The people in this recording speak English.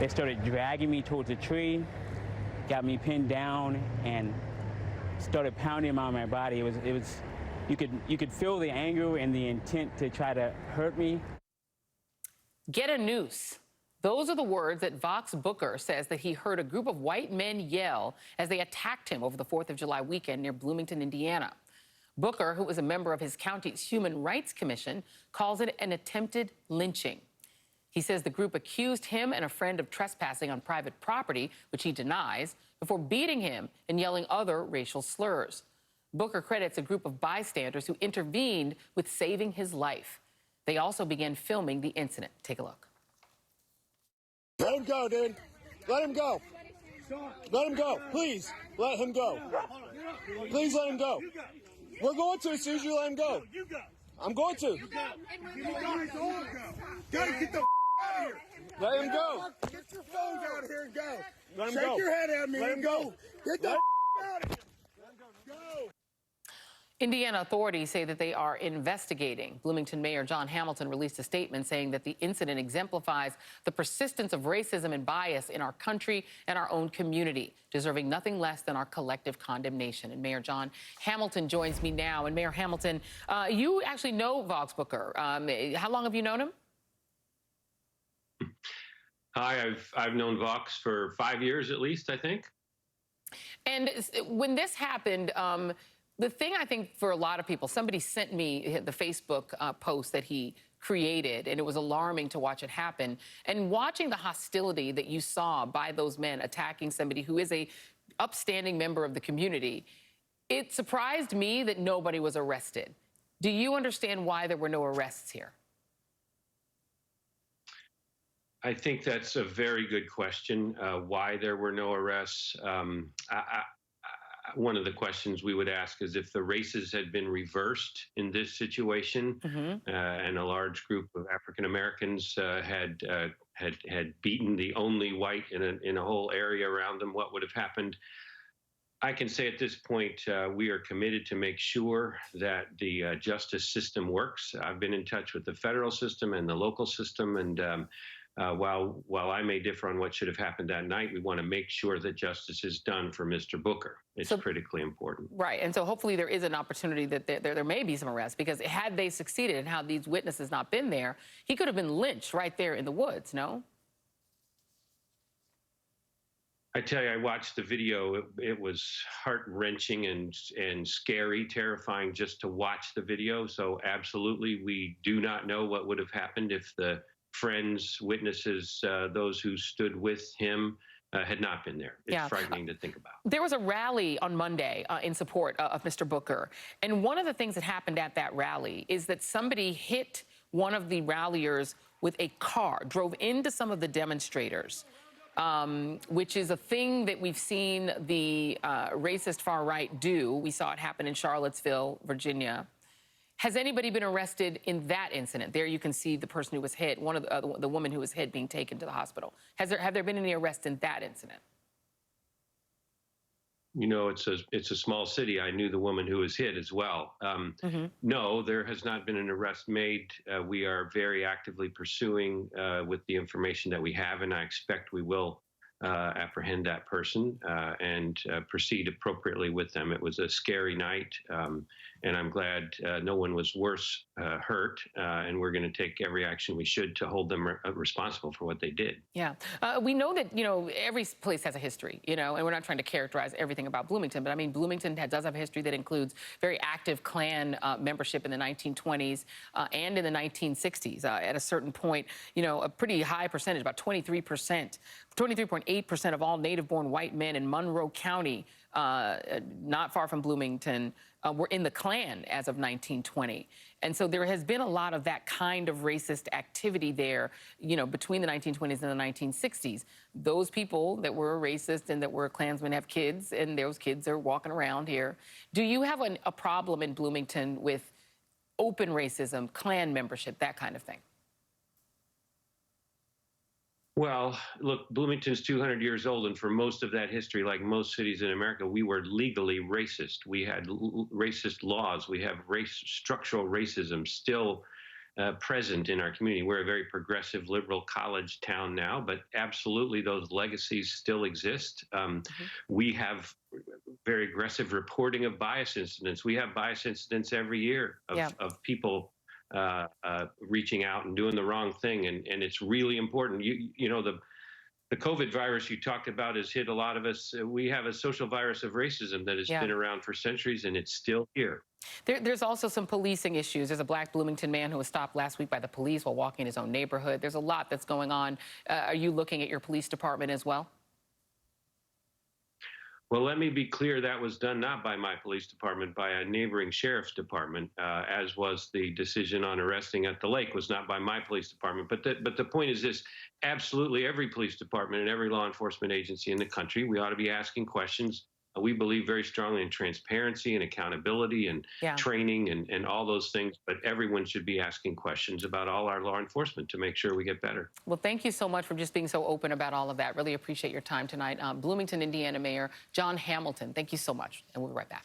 They started dragging me towards a tree, got me pinned down, and started pounding on my body. You could feel the anger and the intent to try to hurt me. Get a noose. Those are the words that Vox Booker says that he heard a group of white men yell as they attacked him over the 4th of July weekend near Bloomington, Indiana. Booker, who was a member of his county's Human Rights Commission, calls it an attempted lynching. He says the group accused him and a friend of trespassing on private property, which he denies, before beating him and yelling other racial slurs. Booker credits a group of bystanders who intervened with saving his life. They also began filming the incident. Take a look. Let him go, dude. Let him go. Let him go. Please, let him go. Please let him go. We're going to as soon as you let him go. I'm going to. Gotta get the out of here. Let him go. Get your phones out of here and go. Let him Shake go. your head at me Let him and go. go. Get the out of here. Go. Indiana authorities say that they are investigating. Bloomington Mayor John Hamilton released a statement saying that the incident exemplifies the persistence of racism and bias in our country and our own community, deserving nothing less than our collective condemnation. And Mayor John Hamilton joins me now. And Mayor Hamilton, you actually know Vox Booker. How long have you known him? Hi, I've known Vox for 5 years at least, I think. And when this happened, the thing I think for a lot of people, somebody sent me the Facebook post that he created, and it was alarming to watch it happen. And watching the hostility that you saw by those men attacking somebody who is a upstanding member of the community, it surprised me that nobody was arrested. Do you understand why there were no arrests here? I think that's a very good question, why there were no arrests. One of the questions we would ask is if the races had been reversed in this situation, and a large group of African Americans had beaten the only white in a whole area around them, what would have happened? I can say at this point, we are committed to make sure that the justice system works. I've been in touch with the federal system and the local system, and while I may differ on what should have happened that night, we want to make sure that justice is done for Mr. Booker. It's critically important. Right, and so hopefully there is an opportunity that there may be some arrests, because had they succeeded and had these witnesses not been there, he could have been lynched right there in the woods, no? I tell you, I watched the video. It was heart-wrenching and scary, terrifying just to watch the video. So absolutely, we do not know what would have happened if the friends, witnesses, those who stood with him had not been there. It's frightening to think about. There was a rally on Monday in support of Mr. Booker. And one of the things that happened at that rally is that somebody hit one of the ralliers with a car, drove into some of the demonstrators, which is a thing that we've seen the racist far right do. We saw it happen in Charlottesville, Virginia. Has anybody been arrested in that incident? There you can see the person who was hit, one of the woman who was hit being taken to the hospital. Have there been any arrests in that incident? You know, it's a small city. I knew the woman who was hit as well. No, there has not been an arrest made. We are very actively pursuing with the information that we have, and I expect we will apprehend that person and proceed appropriately with them. It was a scary night, and I'm glad no one was worse hurt, and we're going to take every action we should to hold them responsible for what they did. Yeah. We know that, every place has a history, and we're not trying to characterize everything about Bloomington, but I mean, Bloomington does have a history that includes very active Klan membership in the 1920s and in the 1960s. At a certain point, a pretty high percentage, about 23.8% of all native-born white men in Monroe County, not far from Bloomington, were in the Klan as of 1920. And so there has been a lot of that kind of racist activity there, between the 1920s and the 1960s. Those people that were racist and that were Klansmen have kids, and those kids are walking around here. Do you have a problem in Bloomington with open racism, Klan membership, that kind of thing? Well, look, Bloomington's 200 years old, and for most of that history, like most cities in America, we were legally racist. We had racist laws. We have structural racism still present in our community. We're a very progressive liberal college town now, but absolutely those legacies still exist. We have very aggressive reporting of bias incidents. We have bias incidents every year of people reaching out and doing the wrong thing, and it's really important. You know, the COVID virus you talked about has hit a lot of us. We have a social virus of racism that has been around for centuries, and it's still here. There's also some policing issues. There's a Black Bloomington man who was stopped last week by the police while walking in his own neighborhood. There's a lot that's going on. Are you looking at your police department as well? Well, let me be clear, that was done not by my police department, by a neighboring sheriff's department, as was the decision on arresting at the lake was not by my police department. But the point is this, absolutely every police department and every law enforcement agency in the country, we ought to be asking questions. We believe very strongly in transparency and accountability and training and all those things, but everyone should be asking questions about all our law enforcement to make sure we get better. Well, thank you so much for just being so open about all of that. Really appreciate your time tonight. Bloomington, Indiana Mayor John Hamilton, thank you so much, and we'll be right back.